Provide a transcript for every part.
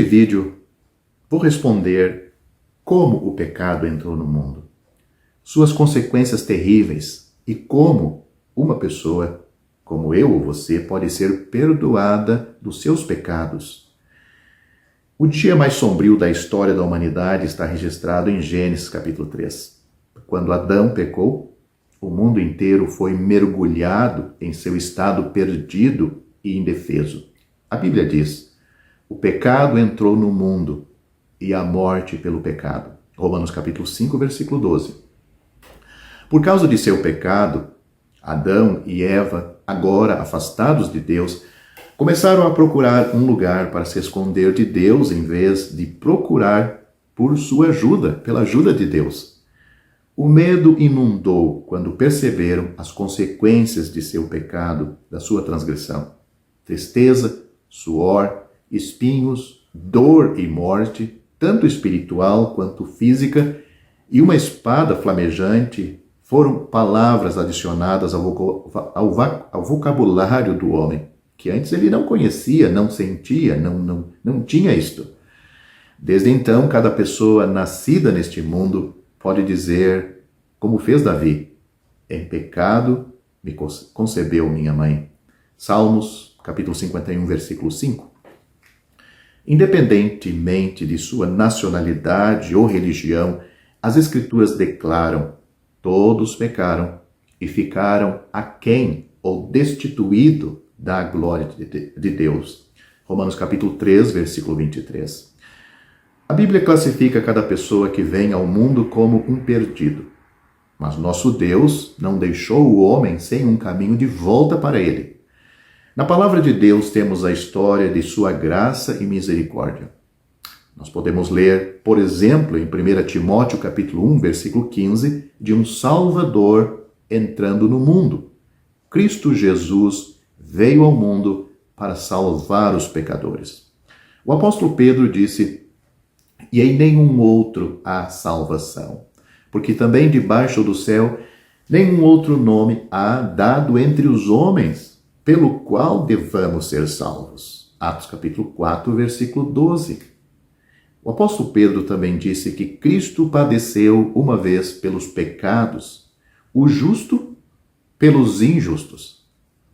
vídeo, vou responder como o pecado entrou no mundo, suas consequências terríveis e como uma pessoa, como eu ou você, pode ser perdoada dos seus pecados. O dia mais sombrio da história da humanidade está registrado em Gênesis capítulo 3. Quando Adão pecou, o mundo inteiro foi mergulhado em seu estado perdido e indefeso. A Bíblia diz: o pecado entrou no mundo e a morte pelo pecado. Romanos capítulo 5, versículo 12. Por causa de seu pecado, Adão e Eva, agora afastados de Deus, começaram a procurar um lugar para se esconder de Deus em vez de procurar por sua ajuda, pela ajuda de Deus. O medo inundou quando perceberam as consequências de seu pecado, da sua transgressão. Tristeza, suor, espinhos, dor e morte, tanto espiritual quanto física, e uma espada flamejante foram palavras adicionadas ao vocabulário do homem, que antes ele não conhecia, não sentia, não tinha isto. Desde então, cada pessoa nascida neste mundo pode dizer, como fez Davi: em pecado me concebeu minha mãe. Salmos, capítulo 51, versículo 5. Independentemente de sua nacionalidade ou religião, as Escrituras declaram: todos pecaram e ficaram aquém ou destituídos da glória de Deus. Romanos capítulo 3, versículo 23. A Bíblia classifica cada pessoa que vem ao mundo como um perdido. Mas nosso Deus não deixou o homem sem um caminho de volta para ele. Na palavra de Deus temos a história de sua graça e misericórdia. Nós podemos ler, por exemplo, em 1 Timóteo capítulo 1, versículo 15, de um Salvador entrando no mundo. Cristo Jesus veio ao mundo para salvar os pecadores. O apóstolo Pedro disse: e em nenhum outro há salvação, porque também debaixo do céu nenhum outro nome há dado entre os homens, pelo qual devamos ser salvos. Atos capítulo 4, versículo 12. O apóstolo Pedro também disse que Cristo padeceu uma vez pelos pecados, o justo pelos injustos,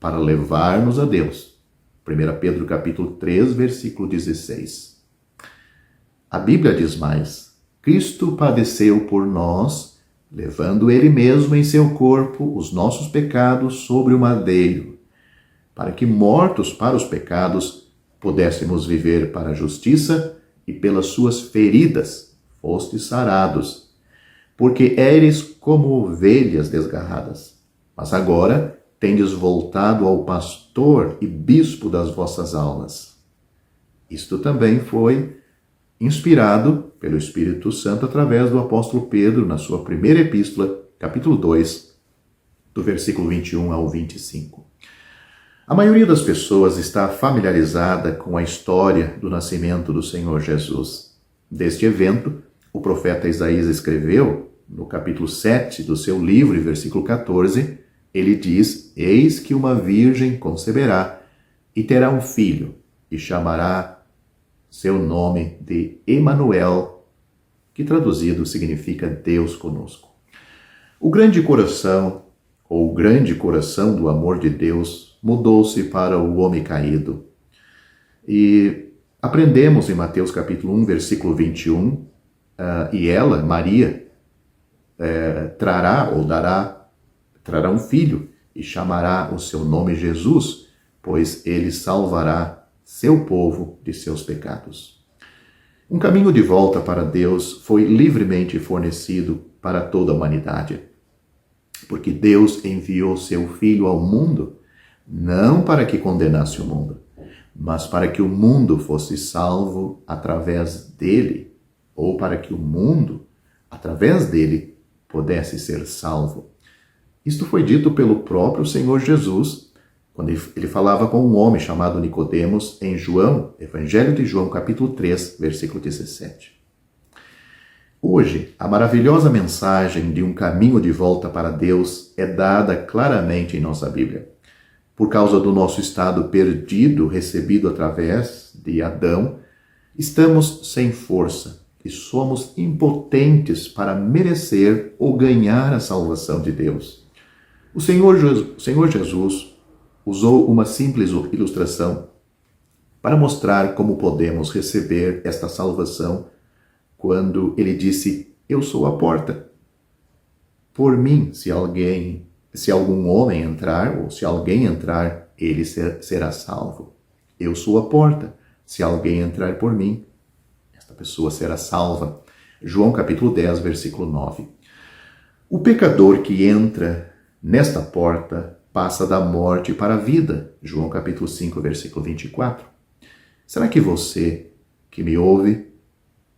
para levar-nos a Deus. 1 Pedro capítulo 3, versículo 16. A Bíblia diz mais: Cristo padeceu por nós, levando ele mesmo em seu corpo os nossos pecados sobre o madeiro, para que, mortos para os pecados, pudéssemos viver para a justiça, e pelas suas feridas fostes sarados, porque éreis como ovelhas desgarradas. Mas agora tendes voltado ao pastor e bispo das vossas almas. Isto também foi inspirado pelo Espírito Santo através do apóstolo Pedro na sua primeira epístola, capítulo 2, do versículo 21 ao 25. A maioria das pessoas está familiarizada com a história do nascimento do Senhor Jesus. Deste evento, o profeta Isaías escreveu, no capítulo 7 do seu livro, versículo 14, ele diz: eis que uma virgem conceberá e terá um filho, e chamará seu nome de Emanuel, que traduzido significa Deus conosco. O grande coração, ou o grande coração do amor de Deus, mudou-se para o homem caído. E aprendemos em Mateus capítulo 1, versículo 21, e ela, Maria, trará um filho e chamará o seu nome Jesus, pois ele salvará seu povo de seus pecados. Um caminho de volta para Deus foi livremente fornecido para toda a humanidade, porque Deus enviou seu Filho ao mundo, não para que condenasse o mundo, mas para que o mundo fosse salvo através dele, ou para que o mundo, através dele, pudesse ser salvo. Isto foi dito pelo próprio Senhor Jesus, quando ele falava com um homem chamado Nicodemos em João, Evangelho de João, capítulo 3, versículo 17. Hoje, a maravilhosa mensagem de um caminho de volta para Deus é dada claramente em nossa Bíblia. Por causa do nosso estado perdido, recebido através de Adão, Estamos sem força e somos impotentes para merecer ou ganhar a salvação de Deus. O Senhor Jesus usou uma simples ilustração para mostrar como podemos receber esta salvação quando ele disse: "Eu sou a porta. Por mim, se algum homem entrar, ou se alguém entrar, ele será salvo. Eu sou a porta. Se alguém entrar por mim, esta pessoa será salva." João capítulo 10, versículo 9. O pecador que entra nesta porta passa da morte para a vida. João capítulo 5, versículo 24. Será que você, que me ouve,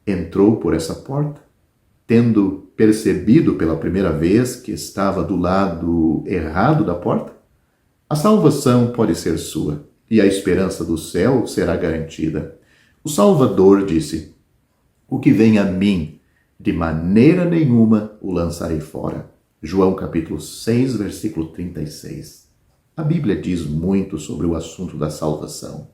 entrou por essa porta, tendo percebido pela primeira vez que estava do lado errado da porta? A salvação pode ser sua e a esperança do céu será garantida. O Salvador disse: "O que vem a mim, de maneira nenhuma o lançarei fora." João capítulo 6, versículo 36. A Bíblia diz muito sobre o assunto da salvação.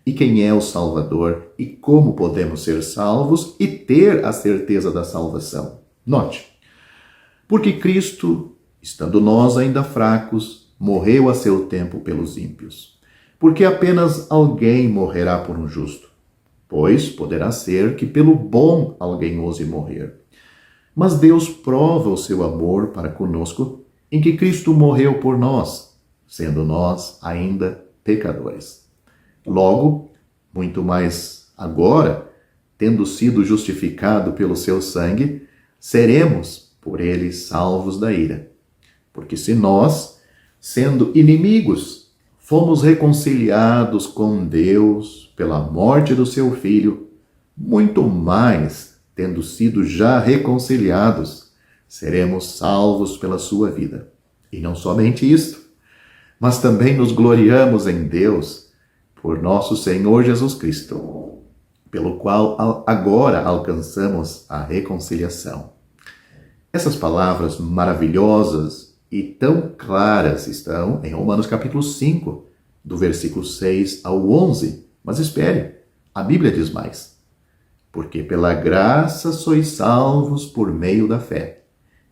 E quem é o Salvador e como podemos ser salvos e ter a certeza da salvação. Note, porque Cristo, estando nós ainda fracos, morreu a seu tempo pelos ímpios. Porque apenas alguém morrerá por um justo, pois poderá ser que pelo bom alguém ouse morrer. Mas Deus prova o seu amor para conosco em que Cristo morreu por nós, sendo nós ainda pecadores. Logo, muito mais agora, tendo sido justificado pelo seu sangue, seremos por ele salvos da ira. Porque se nós, sendo inimigos, fomos reconciliados com Deus pela morte do seu Filho, muito mais, tendo sido já reconciliados, seremos salvos pela sua vida. E não somente isto, mas também nos gloriamos em Deus por nosso Senhor Jesus Cristo, pelo qual agora alcançamos a reconciliação. Essas palavras maravilhosas e tão claras estão em Romanos capítulo 5, do versículo 6 ao 11. Mas espere, a Bíblia diz mais. Porque pela graça sois salvos por meio da fé.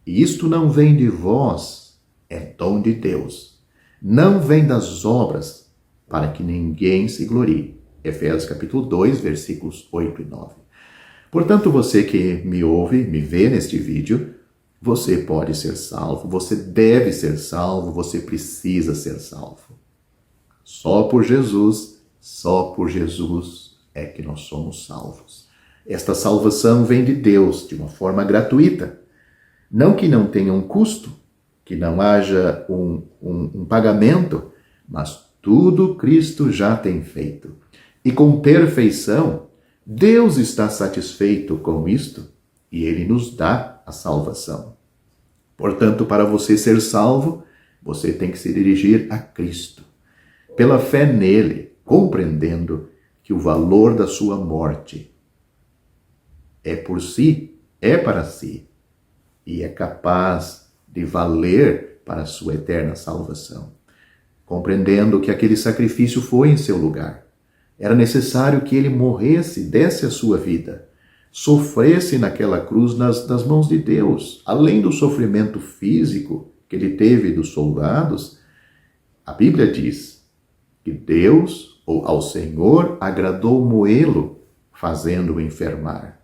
E isto não vem de vós, é dom de Deus. Não vem das obras, para que ninguém se glorie. Efésios capítulo 2, versículos 8 e 9. Portanto, você que me ouve, me vê neste vídeo, você pode ser salvo, você deve ser salvo, você precisa ser salvo. Só por Jesus é que nós somos salvos. Esta salvação vem de Deus de uma forma gratuita. Não que não tenha um custo, que não haja um pagamento, mas tudo Cristo já tem feito. E com perfeição, Deus está satisfeito com isto e Ele nos dá a salvação. Portanto, para você ser salvo, você tem que se dirigir a Cristo, pela fé nele, compreendendo que o valor da sua morte é por si, é para si, e é capaz de valer para a sua eterna salvação. Compreendendo que aquele sacrifício foi em seu lugar. Era necessário que ele morresse, desse a sua vida, sofresse naquela cruz nas mãos de Deus. Além do sofrimento físico que ele teve dos soldados, a Bíblia diz que Deus, ou ao Senhor, agradou moê-lo, fazendo-o enfermar.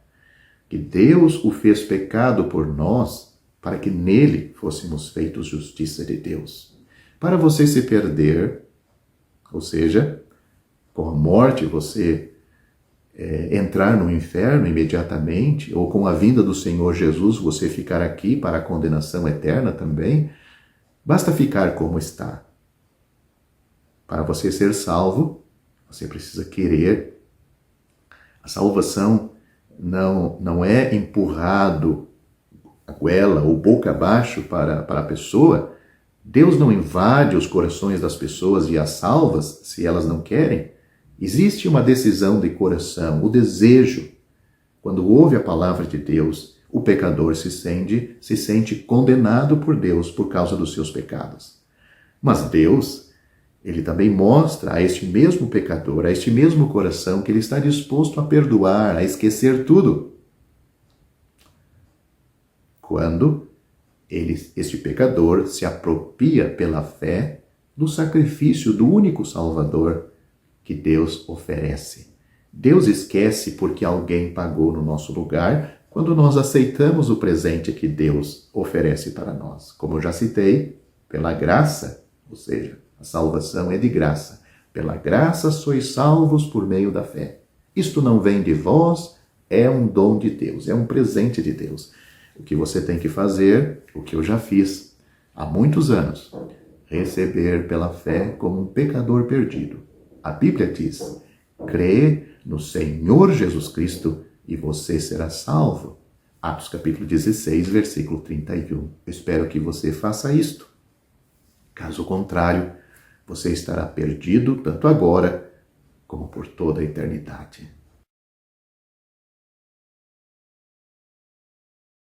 Que Deus o fez pecado por nós, para que nele fôssemos feitos justiça de Deus. Para você se perder, ou seja, com a morte você entrar no inferno imediatamente, ou com a vinda do Senhor Jesus você ficar aqui para a condenação eterna também, basta ficar como está. Para você ser salvo, você precisa querer. A salvação não é empurrado a goela ou boca abaixo para a pessoa. Deus não invade os corações das pessoas e as salvas se elas não querem. Existe uma decisão de coração, o desejo. Quando ouve a palavra de Deus, o pecador se sente condenado por Deus por causa dos seus pecados. Mas Deus, ele também mostra a este mesmo pecador, a este mesmo coração, que ele está disposto a perdoar, a esquecer tudo. Quando este pecador se apropria pela fé do sacrifício do único Salvador que Deus oferece. Deus esquece porque alguém pagou no nosso lugar quando nós aceitamos o presente que Deus oferece para nós. Como eu já citei, pela graça, ou seja, a salvação é de graça. Pela graça sois salvos por meio da fé. Isto não vem de vós, é um dom de Deus, é um presente de Deus. O que você tem que fazer, o que eu já fiz há muitos anos, receber pela fé como um pecador perdido. A Bíblia diz: crê no Senhor Jesus Cristo e você será salvo. Atos capítulo 16, versículo 31. Eu espero que você faça isto. Caso contrário, você estará perdido tanto agora como por toda a eternidade.